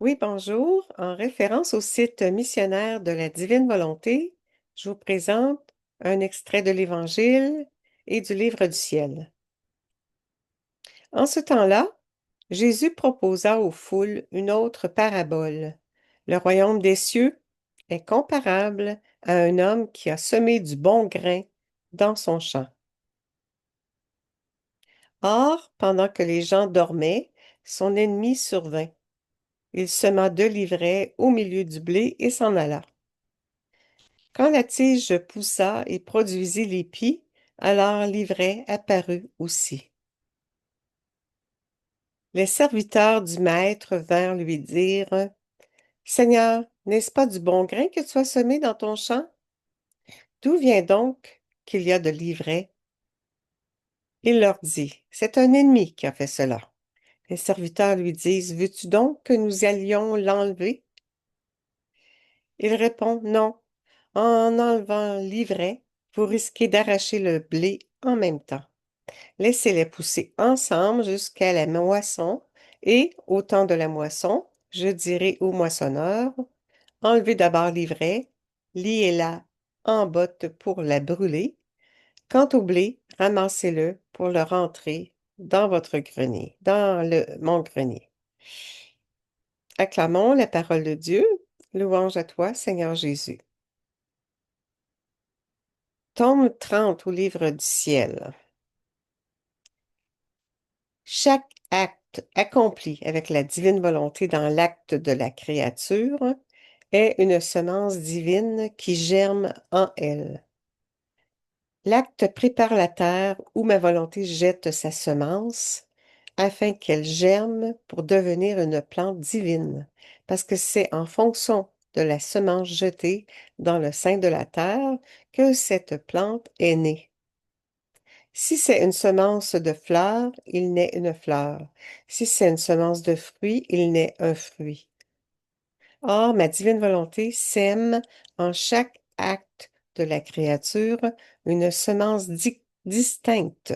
Oui, bonjour. En référence au site missionnaire de la Divine Volonté, je vous présente un extrait de l'Évangile et du Livre du ciel. En ce temps-là, Jésus proposa aux foules une autre parabole. Le royaume des cieux est comparable à un homme qui a semé du bon grain dans son champ. Or, pendant que les gens dormaient, son ennemi survint. Il sema 2 livrets au milieu du blé et s'en alla. Quand la tige poussa et produisit l'épis, alors l'ivraie apparut aussi. Les serviteurs du maître vinrent lui dire, Seigneur, n'est-ce pas du bon grain que tu as semé dans ton champ? D'où vient donc qu'il y a de l'ivraie? Il leur dit, c'est un ennemi qui a fait cela. Les serviteurs lui disent, veux-tu donc que nous allions l'enlever? Il répond, non. En enlevant l'ivraie, vous risquez d'arracher le blé en même temps. Laissez-les pousser ensemble jusqu'à la moisson, et au temps de la moisson, je dirai au moissonneur, enlevez d'abord l'ivraie, liez-la en botte pour la brûler. Quant au blé, ramassez-le pour le rentrer dans votre grenier, mon grenier. Acclamons la parole de Dieu. Louange à toi, Seigneur Jésus. Tome 30 au livre du ciel. Chaque acte accompli avec la divine volonté dans l'acte de la créature est une semence divine qui germe en elle. L'acte prépare la terre où ma volonté jette sa semence afin qu'elle germe pour devenir une plante divine, parce que c'est en fonction de la semence jetée dans le sein de la terre que cette plante est née. Si c'est une semence de fleur, il naît une fleur. Si c'est une semence de fruit, il naît un fruit. Or, ma divine volonté sème en chaque acte de la créature une semence distincte.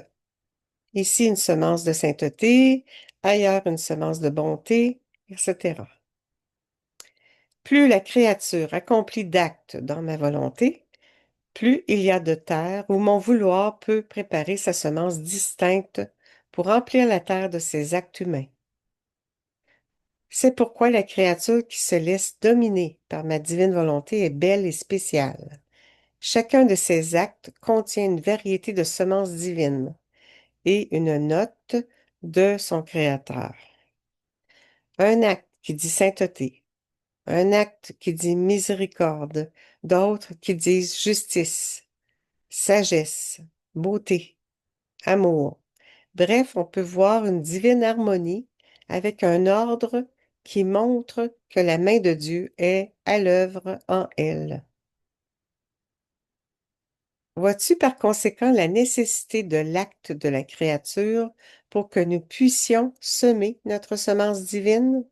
Ici, une semence de sainteté, ailleurs une semence de bonté, etc. Plus la créature accomplit d'actes dans ma volonté, plus il y a de terre où mon vouloir peut préparer sa semence distincte pour remplir la terre de ses actes humains. C'est pourquoi la créature qui se laisse dominer par ma divine volonté est belle et spéciale. Chacun de ces actes contient une variété de semences divines et une note de son Créateur. Un acte qui dit sainteté, un acte qui dit miséricorde, d'autres qui disent justice, sagesse, beauté, amour. Bref, on peut voir une divine harmonie avec un ordre qui montre que la main de Dieu est à l'œuvre en elle. Vois-tu par conséquent la nécessité de l'acte de la créature pour que nous puissions semer notre semence divine?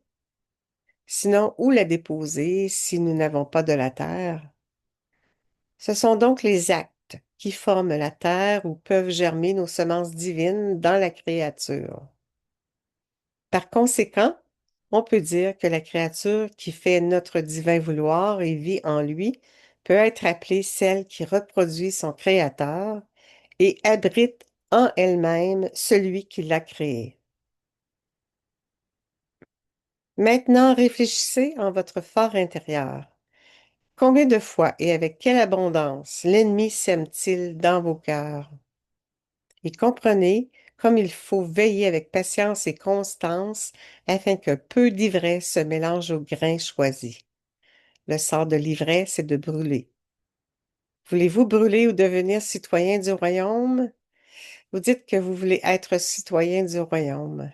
Sinon, où la déposer si nous n'avons pas de la terre? Ce sont donc les actes qui forment la terre où peuvent germer nos semences divines dans la créature. Par conséquent, on peut dire que la créature qui fait notre divin vouloir et vit en lui peut être appelée celle qui reproduit son Créateur et abrite en elle-même celui qui l'a créée. Maintenant, réfléchissez en votre fort intérieur. Combien de fois et avec quelle abondance l'ennemi sème-t-il dans vos cœurs? Et comprenez comme il faut veiller avec patience et constance afin que peu d'ivraie se mélange au grain choisi. Le sort de l'ivraie, c'est de brûler. Voulez-vous brûler ou devenir citoyen du royaume? Vous dites que vous voulez être citoyen du royaume.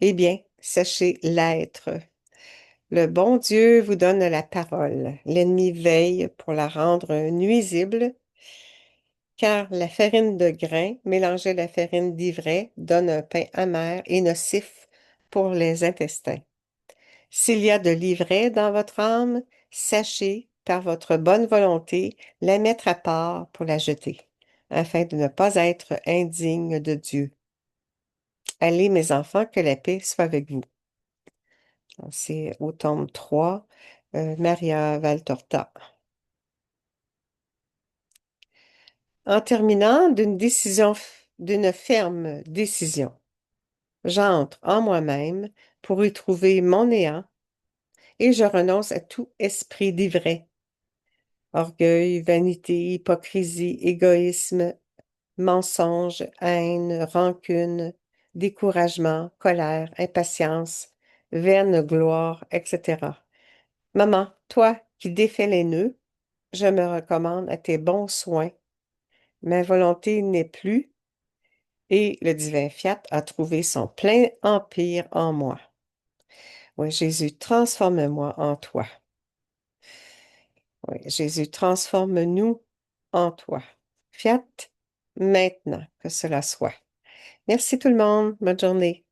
Eh bien, sachez l'être. Le bon Dieu vous donne la parole. L'ennemi veille pour la rendre nuisible, car la farine de grain mélangée à la farine d'ivraie donne un pain amer et nocif pour les intestins. S'il y a de l'ivraie dans votre âme, sachez, par votre bonne volonté, la mettre à part pour la jeter, afin de ne pas être indigne de Dieu. Allez, mes enfants, que la paix soit avec vous. C'est au tome 3, Maria Valtorta. En terminant d'une ferme décision, j'entre en moi-même pour y trouver mon néant et je renonce à tout esprit d'ivraie, orgueil, vanité, hypocrisie, égoïsme, mensonge, haine, rancune, découragement, colère, impatience, vaine gloire, etc. Maman, toi qui défais les nœuds, je me recommande à tes bons soins. Ma volonté n'est plus et le divin Fiat a trouvé son plein empire en moi. Oui, Jésus, transforme-moi en toi. Oui, Jésus, transforme-nous en toi. Fiat, maintenant que cela soit. Merci tout le monde. Bonne journée.